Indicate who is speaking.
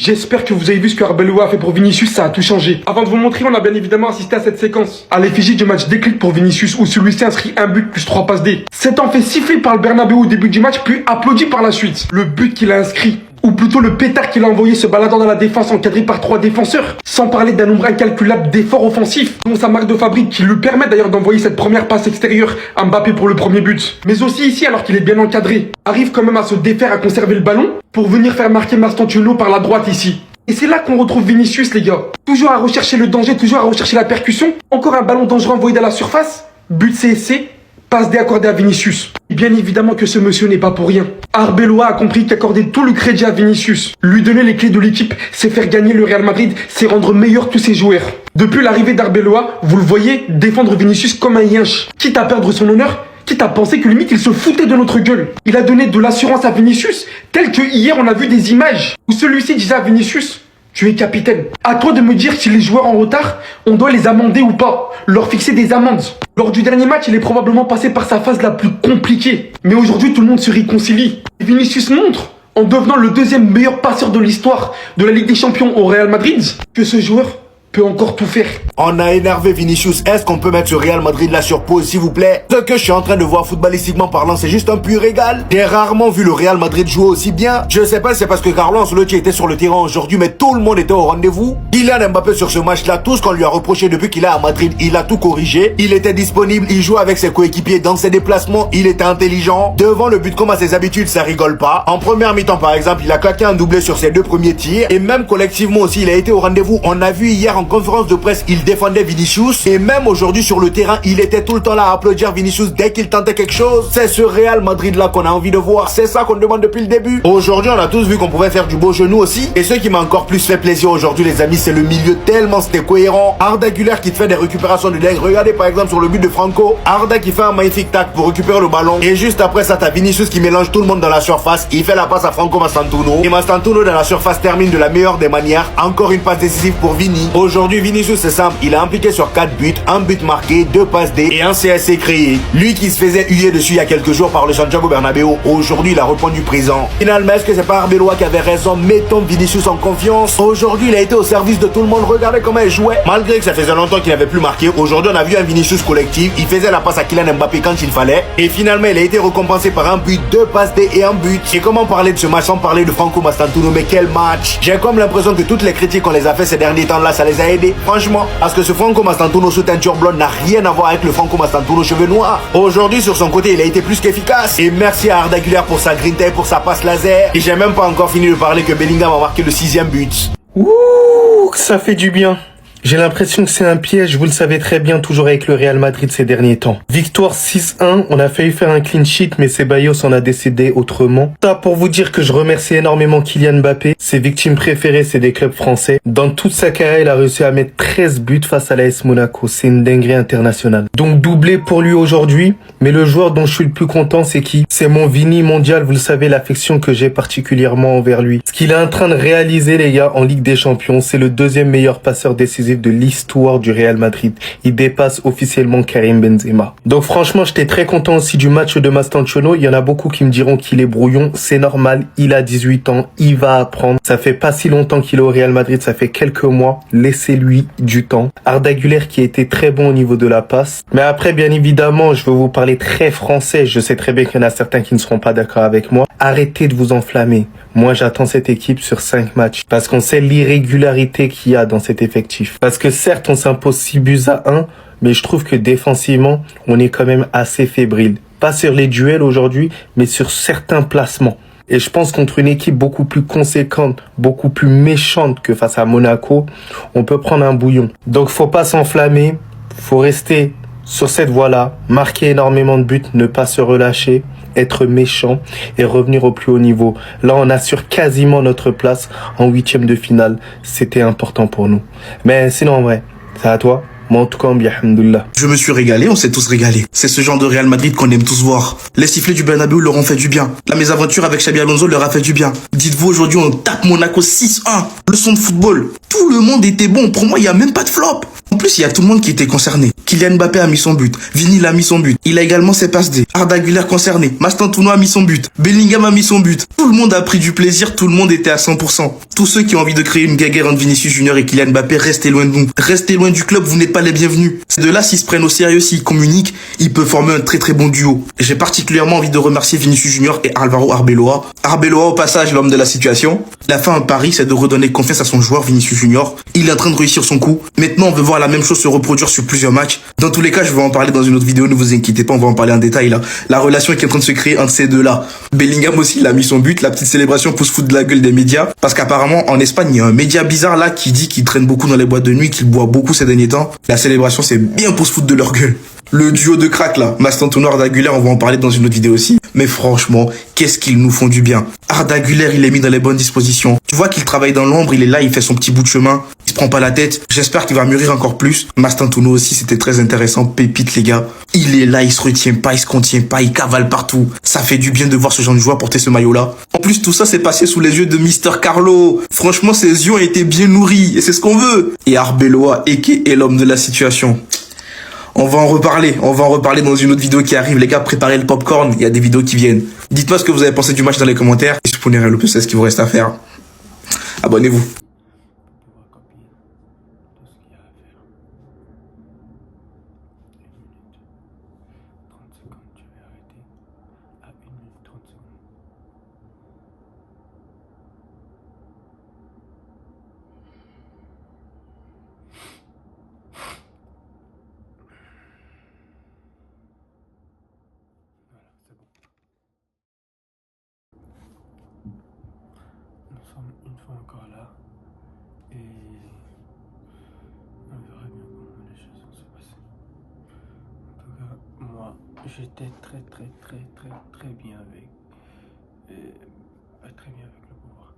Speaker 1: J'espère que vous avez vu ce que Arbeloa a fait pour Vinicius, ça a tout changé. Avant de vous montrer, on a bien évidemment assisté à cette séquence. À l'effigie du match déclic pour Vinicius, où celui-ci inscrit un but plus 3 passes D. S'étant fait siffler par le Bernabéu au début du match, puis applaudi par la suite. Le but qu'il a inscrit, ou plutôt le pétard qu'il a envoyé se baladant dans la défense encadré par 3 défenseurs, sans parler d'un nombre incalculable d'efforts offensifs, dont sa marque de fabrique qui lui permet d'ailleurs d'envoyer cette première passe extérieure à Mbappé pour le premier but. Mais aussi ici, alors qu'il est bien encadré, arrive quand même à se défaire, à conserver le ballon, pour venir faire marquer Mastantuono par la droite ici. Et c'est là qu'on retrouve Vinicius, les gars. Toujours à rechercher le danger, toujours à rechercher la percussion. Encore un ballon dangereux envoyé dans la surface. But CSC, passe D accordée à Vinicius. Et bien évidemment que ce monsieur n'est pas pour rien. Arbeloa a compris qu'accorder tout le crédit à Vinicius, lui donner les clés de l'équipe, c'est faire gagner le Real Madrid, c'est rendre meilleurs tous ses joueurs. Depuis l'arrivée d'Arbeloa, vous le voyez défendre Vinicius comme un yinche. Quitte à perdre son honneur, quitte à penser que limite il se foutait de notre gueule. Il a donné de l'assurance à Vinicius, tel que hier on a vu des images où celui-ci disait à Vinicius: tu es capitaine. À toi de me dire si les joueurs en retard, on doit les amender ou pas. Leur fixer des amendes. Lors du dernier match, il est probablement passé par sa phase la plus compliquée. Mais aujourd'hui, tout le monde se réconcilie. Et Vinicius montre, en devenant le deuxième meilleur passeur de l'histoire de la Ligue des Champions au Real Madrid, que ce joueur peut encore tout faire.
Speaker 2: On a énervé Vinicius. Est-ce qu'on peut mettre ce Real Madrid là sur pause, s'il vous plaît? Ce que je suis en train de voir footballistiquement parlant, c'est juste un pur régal. J'ai rarement vu le Real Madrid jouer aussi bien. Je sais pas si c'est parce que Carlo Ancelotti était sur le terrain aujourd'hui, mais tout le monde était au rendez-vous. Kylian Mbappé sur ce match-là, tout ce qu'on lui a reproché depuis qu'il est à Madrid, il a tout corrigé. Il était disponible, il jouait avec ses coéquipiers dans ses déplacements, il était intelligent. Devant le but comme à ses habitudes, ça rigole pas. En première mi-temps par exemple, il a claqué un doublé sur ses 2 premiers tirs. Et même collectivement aussi, il a été au rendez-vous. On a vu hier en conférence de presse, il défendait Vinicius. Et même aujourd'hui sur le terrain, il était tout le temps là à applaudir Vinicius dès qu'il tentait quelque chose. C'est ce Real Madrid là qu'on a envie de voir. C'est ça qu'on demande depuis le début. Aujourd'hui, on a tous vu qu'on pouvait faire du beau genou aussi. Et ce qui m'a encore plus fait plaisir aujourd'hui, les amis, c'est le milieu, tellement c'était cohérent. Arda Güler qui te fait des récupérations de dingue. Regardez par exemple sur le but de Franco, Arda qui fait un magnifique tac pour récupérer le ballon. Et juste après ça, t'as Vinicius qui mélange tout le monde dans la surface. Il fait la passe à Franco Mastantuono. Et Mastantuono dans la surface termine de la meilleure des manières. Encore une passe décisive pour Vini. Aujourd'hui, Vinicius, c'est simple. Il a impliqué sur 4 buts, un but marqué, 2 passes D et un CSC créé. Lui qui se faisait huer dessus il y a quelques jours par le Santiago Bernabéu, aujourd'hui il a répondu présent. Finalement, est-ce que c'est pas Arbeloa qui avait raison? Mettons Vinicius en confiance. Aujourd'hui, il a été au service de tout le monde. Regardez comment il jouait. Malgré que ça faisait longtemps qu'il n'avait plus marqué, aujourd'hui on a vu un Vinicius collectif. Il faisait la passe à Kylian Mbappé quand il fallait. Et finalement, il a été récompensé par un but, 2 passes D et un but. Et comment parler de ce match sans parler de Franco Mastantuono? Mais quel match! J'ai comme l'impression que toutes les critiques qu'on les a fait ces derniers temps là, ça les a aidés. Franchement, parce que ce Franco Mastantuono sous teinture blonde n'a rien à voir avec le Franco Mastantuono cheveux noirs. Aujourd'hui, sur son côté, il a été plus qu'efficace. Et merci à Arda Güler pour sa grinta et pour sa passe laser. Et j'ai même pas encore fini de parler que Bellingham a marqué le 6e but.
Speaker 3: Ouh, ça fait du bien. J'ai l'impression que c'est un piège, vous le savez très bien, toujours avec le Real Madrid ces derniers temps. Victoire 6-1, on a failli faire un clean sheet, mais Ceballos en a décidé autrement. Ça pour vous dire que je remercie énormément Kylian Mbappé. Ses victimes préférées, c'est des clubs français. Dans toute sa carrière, il a réussi à mettre 13 buts face à l'AS Monaco. C'est une dinguerie internationale. Donc doublé pour lui aujourd'hui, mais le joueur dont je suis le plus content, c'est qui? C'est mon Vini mondial, vous le savez, l'affection que j'ai particulièrement envers lui. Ce qu'il est en train de réaliser, les gars, en Ligue des Champions, c'est le 2e meilleur passeur décisif de l'histoire du Real Madrid. Il dépasse officiellement Karim Benzema. Donc franchement, j'étais très content aussi du match de Mastantuono. Il y en a beaucoup qui me diront qu'il est brouillon. C'est normal, il a 18 ans, il va apprendre. Ça fait pas si longtemps qu'il est au Real Madrid, ça fait quelques mois. Laissez-lui du temps. Arda Güler qui a été très bon au niveau de la passe. Mais après, bien évidemment, je vais vous parler très français. Je sais très bien qu'il y en a certains qui ne seront pas d'accord avec moi. Arrêtez de vous enflammer. Moi, j'attends cette équipe sur 5 matchs. Parce qu'on sait l'irrégularité qu'il y a dans cet effectif. Parce que certes, on s'impose 6 buts à 1, mais je trouve que défensivement, on est quand même assez fébrile. Pas sur les duels aujourd'hui, mais sur certains placements. Et je pense contre une équipe beaucoup plus conséquente, beaucoup plus méchante que face à Monaco, on peut prendre un bouillon. Donc faut pas s'enflammer, faut rester sur cette voie-là, marquer énormément de buts, ne pas se relâcher, être méchant et revenir au plus haut niveau. Là, on assure quasiment notre place en 8e de finale. C'était important pour nous. Mais sinon, en vrai, c'est à toi. Moi, en tout cas, alhamdoulilah.
Speaker 4: Je me suis régalé, on s'est tous régalés. C'est ce genre de Real Madrid qu'on aime tous voir. Les sifflets du Bernabéu leur ont fait du bien. La mésaventure avec Xabi Alonso leur a fait du bien. Dites-vous, aujourd'hui, on tape Monaco 6-1. Leçon de football. Tout le monde était bon. Pour moi, il n'y a même pas de flop. En plus, il y a tout le monde qui était concerné. Kylian Mbappé a mis son but. Vini l'a mis son but. Il a également ses passes D. Arda Güler concerné. Mastantuono a mis son but. Bellingham a mis son but. Tout le monde a pris du plaisir. Tout le monde était à 100%. Tous ceux qui ont envie de créer une guerre entre Vinicius Junior et Kylian Mbappé, restez loin de nous. Restez loin du club. Vous n'êtes pas les bienvenus. Ces deux-là, s'ils se prennent au sérieux, s'ils communiquent, ils peuvent former un très très bon duo. J'ai particulièrement envie de remercier Vinicius Junior et Alvaro Arbeloa. Arbeloa, au passage, l'homme de la situation. Il a fait un pari, c'est de redonner confiance à son joueur Vinicius Junior. Il est en train de réussir son coup. Maintenant, on veut voir la même chose se reproduire sur plusieurs matchs. Dans tous les cas, je vais en parler dans une autre vidéo, ne vous inquiétez pas, on va en parler en détail là. La relation qui est en train de se créer entre ces deux-là. Bellingham aussi, il a mis son but, la petite célébration pour se foutre de la gueule des médias. Parce qu'apparemment, en Espagne, il y a un média bizarre là qui dit qu'il traîne beaucoup dans les boîtes de nuit, qu'il boit beaucoup ces derniers temps. La célébration, c'est bien pour se foutre de leur gueule. Le duo de crack là, Mastantuono, Arda Güler, on va en parler dans une autre vidéo aussi. Mais franchement, qu'est-ce qu'ils nous font du bien. Arda Güler, il est mis dans les bonnes dispositions. Tu vois qu'il travaille dans l'ombre, il est là, il fait son petit bout de chemin. Il se prend pas la tête. J'espère qu'il va mûrir encore plus. Mastantuono aussi, c'était très intéressant. Pépite les gars. Il est là, il se retient pas, il se contient pas, il cavale partout. Ça fait du bien de voir ce genre de joueur porter ce maillot là. En plus, tout ça s'est passé sous les yeux de Mister Carlo. Franchement, ses yeux ont été bien nourris. Et c'est ce qu'on veut. Et Arbeloa, Eke est l'homme de la situation. On va en reparler dans une autre vidéo qui arrive. Les gars, préparez le popcorn, il y a des vidéos qui viennent. Dites-moi ce que vous avez pensé du match dans les commentaires. Et spoilerez le peu, c'est ce qu'il vous reste à faire. Abonnez-vous.
Speaker 3: Nous sommes une fois encore là et on verra bien comment les choses vont se passer. En tout cas, moi, j'étais très bien avec, très bien avec le pouvoir.